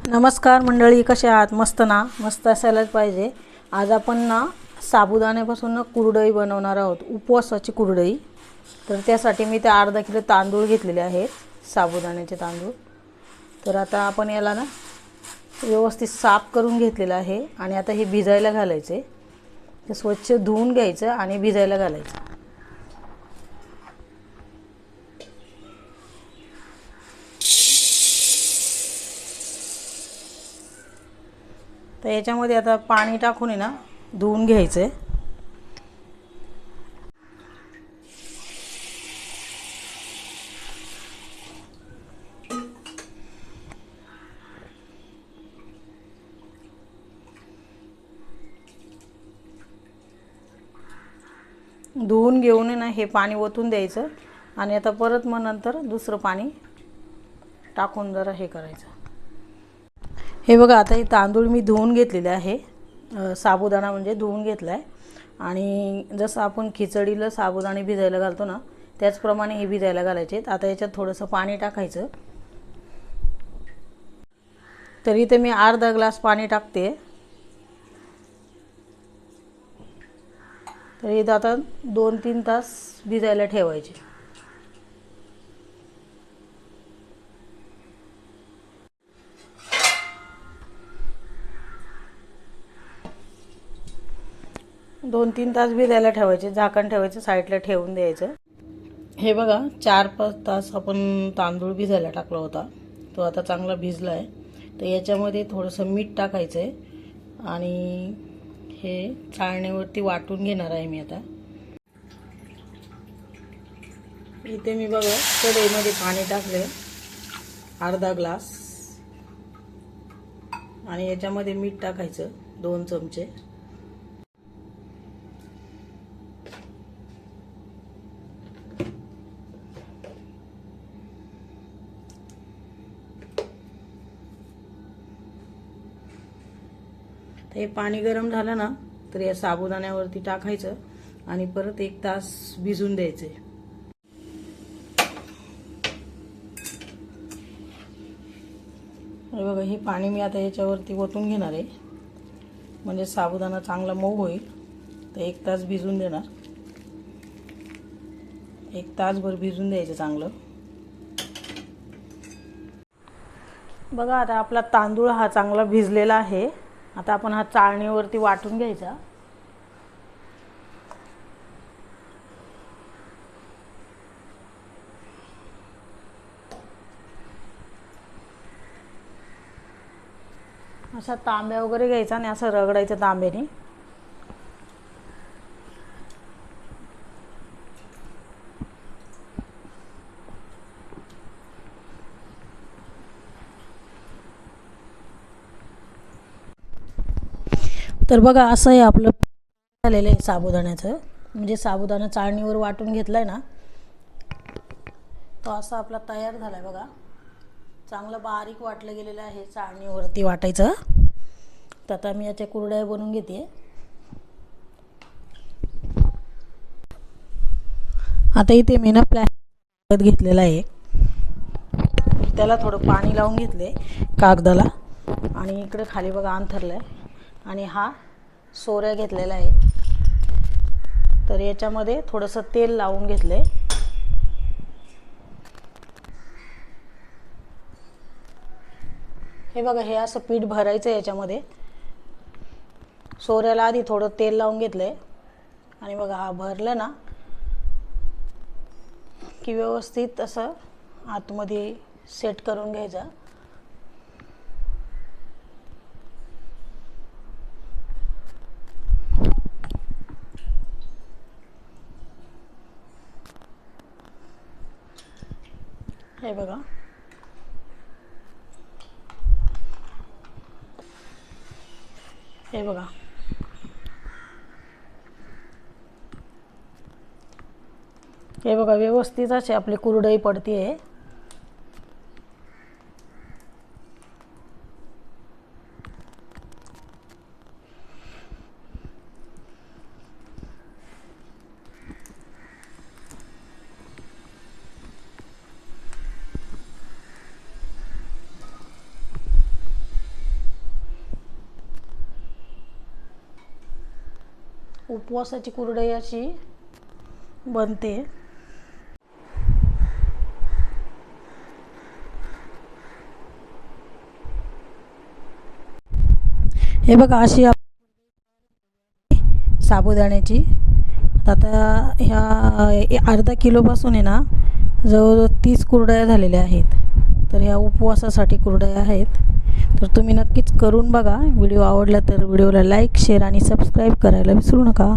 नमस्कार मंडळी, कसे आहात? मस्त ना? मस्त असायलाच पाहिजे. आज आपण ना साबुदाण्यापासून ना कुरडई बनवणार आहोत, उपवासाची कुरडई. तर त्यासाठी मी ते अर्धा किलो तांदूळ घेतलेले आहेत, साबुदाण्याचे तांदूळ. तर आता आपण याला ना व्यवस्थित साफ करून घेतलेलं आहे आणि आता हे भिजायला घालायचे. ते स्वच्छ धुवून घ्यायचं आणि भिजायला घालायचं. तर याच्यामध्ये आता पाणी टाकून आहे ना धुवून घ्यायचं आहे. धुवून घेऊन ना हे पाणी ओतून द्यायचं आणि आता परत मग नंतर दुसरं पाणी टाकून जरा हे करायचं. हे बघा, आता हे तांदूळ मी धुवून घेतलेले आहे. साबुदाणा म्हणजे धुवून घेतला आहे. आणि जसं आपण खिचडीला साबुदाणे भिजायला घालतो ना, त्याचप्रमाणे हे भिजायला घालायचे. आता याच्यात थोडंसं पाणी टाकायचं. तर इथे मी अर्धा ग्लास पाणी टाकते. तर इथं आता 2-3 तास भिजायला ठेवायचे. दोन 3 तास भिजायला ठेवायचे. झाकण ठेवायचं, साईडला ठेवून द्यायचं. हे बघा, 4-5 तास आपण तांदूळ भिजायला टाकला होता. तो आता चांगला भिजला आहे. तर याच्यामध्ये थोडंसं मीठ टाकायचं आहे आणि हे चाळणीवरती वाटून घेणार आहे मी आता. इथे मी बघा कढईमध्ये पाणी टाकले अर्धा ग्लास आणि याच्यामध्ये मीठ टाकायचं 2 चमचे. हे पाणी गरम झालं ना तर या साबुदाण्यावरती टाकायचं आणि परत 1 तास भिजून द्यायचे. हे बघा, हे पाणी मी आता याच्यावरती ओतून घेणार आहे म्हणजे साबुदाणा चांगला मऊ होईल. तर 1 तास भिजून देणार. 1 तासभर भिजून द्यायचं चांगलं. बघा, आता आपला तांदूळ हा चांगला भिजलेला आहे. आता आपण हा चाळणीवरती वाटून घ्यायचा. असा तांब्या वगैरे घ्यायचा आणि असं रगडायचं तांब्याने. तर बघा, असं आहे आपलं झालेलं आहे साबुदाण्याचं. म्हणजे साबुदाणा चाळणीवर वाटून घेतलाय ना, तो असा आपला तयार झालाय बघा. चांगलं बारीक वाटलं गेलेलं आहे चाळणीवरती वाटायचं. तर आता मी याच्या कुरडया बनवून घेते. आता इथे मी ना प्लॅस्टिक घेतलेला आहे, त्याला थोडं पाणी लावून घेतले कागदाला आणि इकडे खाली बघा अंथरलंय आणि हा सोऱ्या घेतलेला आहे. तर याच्यामध्ये थोडंसं तेल लावून घेतले. हे बघा, हे असं पीठ भरायचं याच्यामध्ये. सोऱ्याला आधी थोडं तेल लावून घेतले आणि बघा हा भरलं ना की व्यवस्थित असं आतमध्ये सेट करून घ्यायचा. हे बघा, हे बघा, हे बघा, व्यवस्थित अशी आपली कुरडई पडते. उपवासाची कुरडई अशी बनते. हे बघा अशी साबुदाण्याची. आता ह्या अर्धा किलोपासून आहे ना जवळजवळ 30 कुरडया झालेल्या आहेत. तर ह्या उपवासासाठी कुरडया आहेत. तर तुम्ही नक्कीच करून बघा. व्हिडिओ आवडला तर व्हिडिओला लाईक, शेअर आणि सबस्क्राईब करायला विसरू नका.